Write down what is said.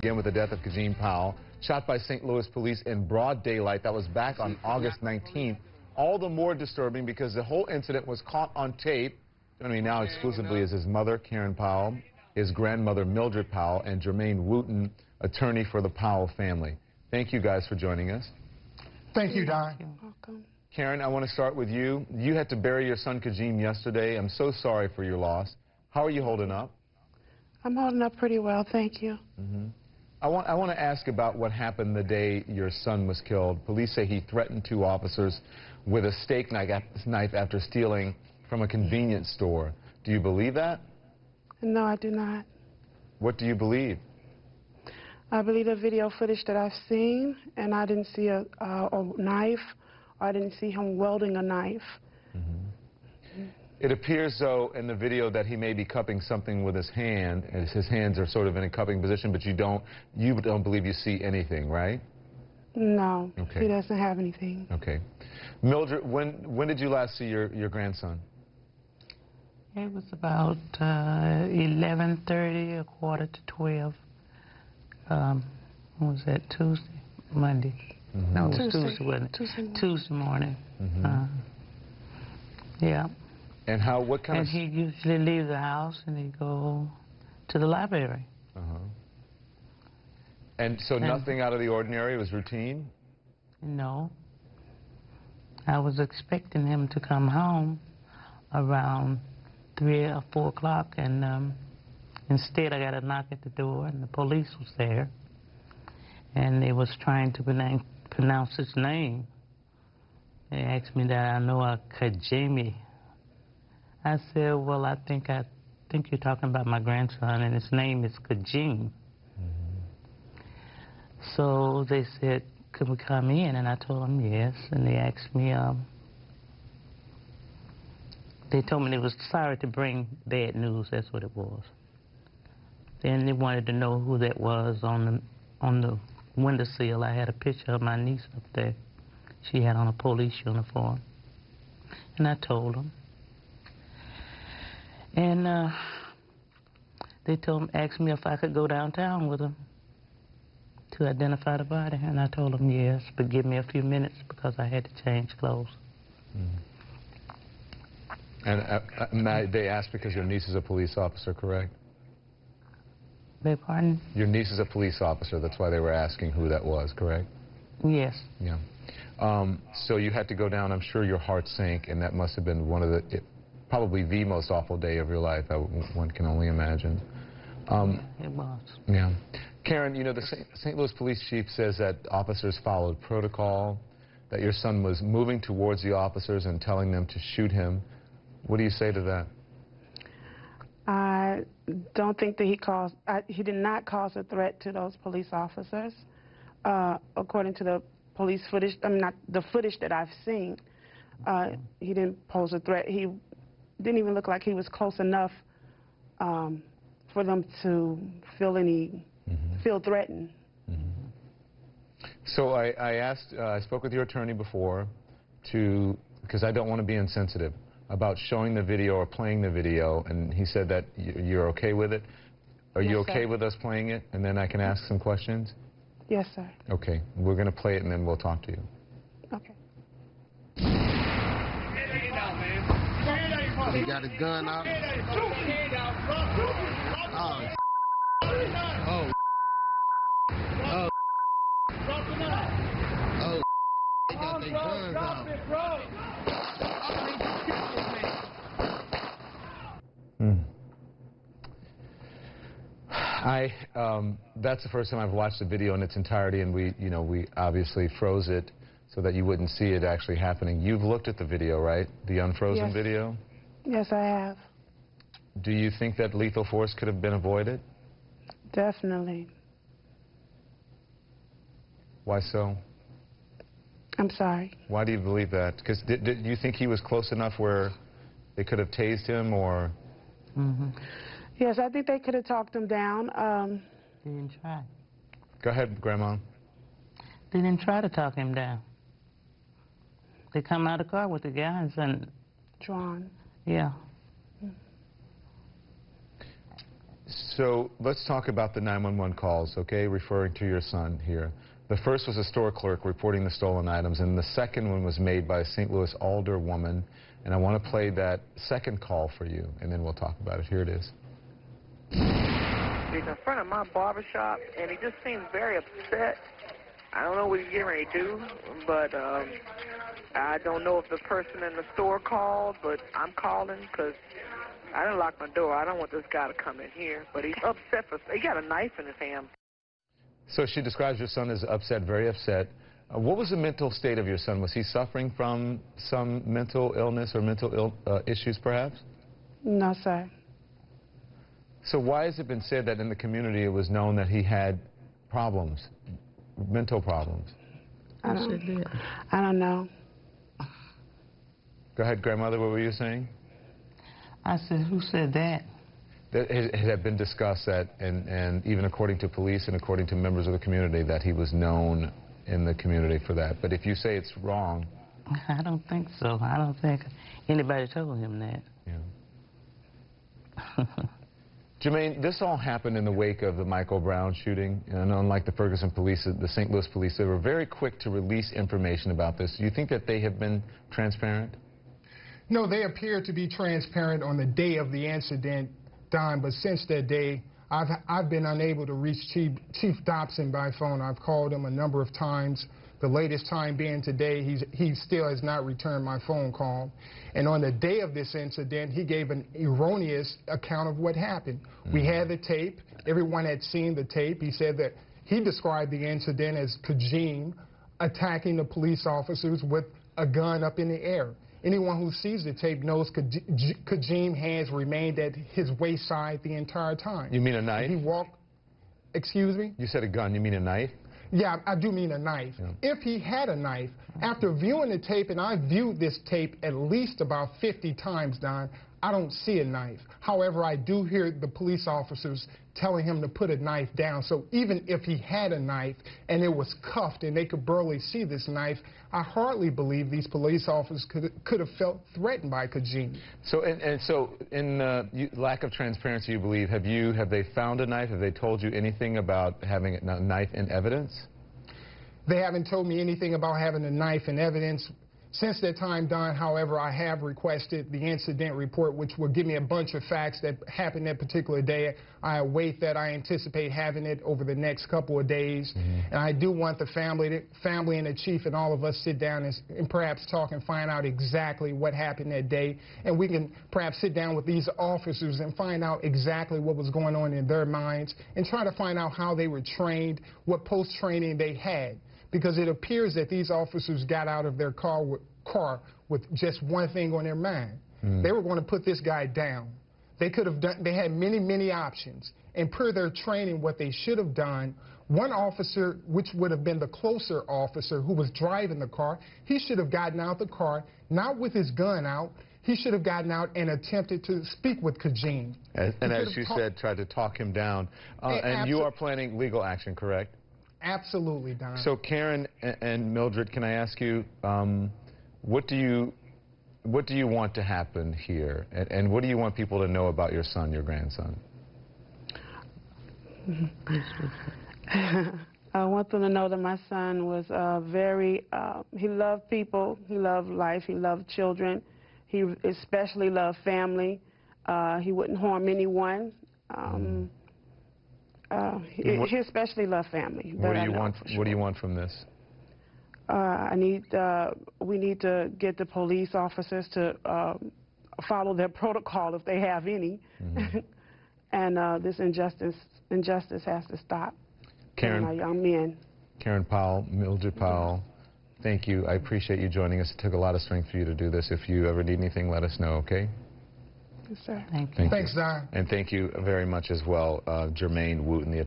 Again, with the death of Kajim Powell, shot by St. Louis police in broad daylight. That was back on August 19th. All the more disturbing because the whole incident was caught on tape. Joining me now exclusively is his mother, Karen Powell, his grandmother, Mildred Powell, and Jermaine Wooten, attorney for the Powell family. Thank you guys for joining us. Thank you, Don. You're welcome. Karen, I want to start with you. You had to bury your son Kajim yesterday. I'm so sorry for your loss. How are you holding up? I'm holding up pretty well, thank you. I want to ask about what happened the day your son was killed. Police say he threatened two officers with a steak knife after stealing from a convenience store. Do you believe that? No, I do not. What do you believe? I believe the video footage that I've seen, and I didn't see a knife, or I didn't see him wielding a knife. It appears, though, in the video that he may be cupping something with his hand, as his hands are sort of in a cupping position, but you don't believe you see anything, right? No, Okay. he doesn't have anything. Okay. Mildred, when did you last see your grandson? It was about 11:30, 11:45. What was that, Tuesday? Monday? No, it was Tuesday, wasn't it? Tuesday morning. Yeah. And what kind and of... he usually leaves the house and he go to the library. And so nothing out of the ordinary? It was routine? No. I was expecting him to come home around 3 or 4 o'clock, and instead I got a knock at the door, and the police was there, and they was trying to pronounce his name. They asked me that I know a Kajimi. I said, well, I think you're talking about my grandson, and his name is Kajim. So they said, could we come in? And I told them yes, and they asked me, they told me they was sorry to bring bad news. That's what it was. Then they wanted to know who that was on the windowsill. I had a picture of my niece up there. She had on a police uniform. And I told them. And they asked me if I could go downtown with them to identify the body. And I told them yes, but give me a few minutes because I had to change clothes. And they asked because your niece is a police officer, correct? Beg pardon? Your niece is a police officer. That's why they were asking who that was, correct? Yes. Yeah. So you had to go down. I'm sure your heart sank, and that must have been one of probably the most awful day of your life. One can only imagine. It was. Yeah. Karen, you know, the St. Louis police chief says that officers followed protocol, that your son was moving towards the officers and telling them to shoot him. What do you say to that? I don't think that he did not cause a threat to those police officers. According to the police footage, not the footage that I've seen, he didn't pose a threat. He didn't even look like he was close enough for them to feel threatened. So I spoke with your attorney before because I don't want to be insensitive about showing the video or playing the video, and he said that you're okay with it. Are you okay with us playing it, and then I can ask some questions? Yes, sir. Okay, we're going to play it, and then we'll talk to you. Okay. He got his gun out. Oh. They got their guns out. That's the first time I've watched the video in its entirety, and we obviously froze it so that you wouldn't see it actually happening. You've looked at the video, right? The unfrozen video? Yes, I have. Do you think that lethal force could have been avoided? Definitely. Why so? I'm sorry. Why do you believe that? Because do you think he was close enough where they could have tased him, or? Yes, I think they could have talked him down. They didn't try. Go ahead, Grandma. They didn't try to talk him down. They come out of the car with the guns and... Drawn. Yeah. So let's talk about the 911 calls, okay, referring to your son here. The first was a store clerk reporting the stolen items, and the second one was made by a St. Louis alder woman. And I want to play that second call for you, and then we'll talk about it. Here it is. He's in front of my barbershop, and he just seems very upset. I don't know what he's getting ready to do, but I don't know if the person in the store called, but I'm calling because I didn't lock my door. I don't want this guy to come in here, but he's upset. He got a knife in his hand. So she describes your son as upset, very upset. What was the mental state of your son? Was he suffering from some mental illness or mental issues, perhaps? No, sir. So why has it been said that in the community it was known that he had problems, mental problems? I don't know. Go ahead, grandmother, what were you saying? I said, who said that? It had been discussed that, and even according to police and according to members of the community, that he was known in the community for that. But if you say it's wrong... I don't think so. I don't think anybody told him that. Yeah. Jermaine, this all happened in the wake of the Michael Brown shooting, and unlike the Ferguson police, the St. Louis police, they were very quick to release information about this. Do you think that they have been transparent? No, they appear to be transparent on the day of the incident, Don, but since that day, I've been unable to reach Chief Dobson by phone. I've called him a number of times. The latest time being today, he still has not returned my phone call. And on the day of this incident, he gave an erroneous account of what happened. We had the tape. Everyone had seen the tape. He said that he described the incident as Kajim attacking the police officers with a gun up in the air. Anyone who sees the tape knows Kajim's hands remained at his waist side the entire time. You mean a knife? He walked, excuse me? You said a gun, you mean a knife? Yeah, I do mean a knife. Yeah. If he had a knife, after viewing the tape, and I viewed this tape at least about 50 times, Don, I don't see a knife. However, I do hear the police officers telling him to put a knife down. So even if he had a knife and it was cuffed and they could barely see this knife, I hardly believe these police officers could have felt threatened by Kajim. So, so in lack of transparency, you believe, have they found a knife? Have they told you anything about having a knife in evidence? They haven't told me anything about having a knife in evidence. Since that time, Don, however, I have requested the incident report, which will give me a bunch of facts that happened that particular day. I await that. I anticipate having it over the next couple of days. And I do want the family and the chief and all of us sit down and perhaps talk and find out exactly what happened that day. And we can perhaps sit down with these officers and find out exactly what was going on in their minds and try to find out how they were trained, what post-training they had. Because it appears that these officers got out of their car with just one thing on their mind. They were going to put this guy down. They could have done, they had many options. And per their training, what they should have done, one officer, which would have been the closer officer who was driving the car, he should have gotten out the car, not with his gun out. He should have gotten out and attempted to speak with Kajim. And as you said, tried to talk him down. And you are planning legal action, correct? Absolutely, Don. So Karen and Mildred, can I ask you, what do you want to happen here, and what do you want people to know about your son, your grandson? I want them to know that my son was he loved people, he loved life, he loved children, he especially loved family. He wouldn't harm anyone. He especially loved family. What do you want? Sure. What do you want from this? We need to get the police officers to follow their protocol if they have any, and this injustice has to stop. Karen, our young men. Karen Powell, Mildred Powell, thank you. I appreciate you joining us. It took a lot of strength for you to do this. If you ever need anything, let us know. Okay. Yes, sir. Thank you. Thanks, Don. And thank you very much as well, Jermaine Wooten, the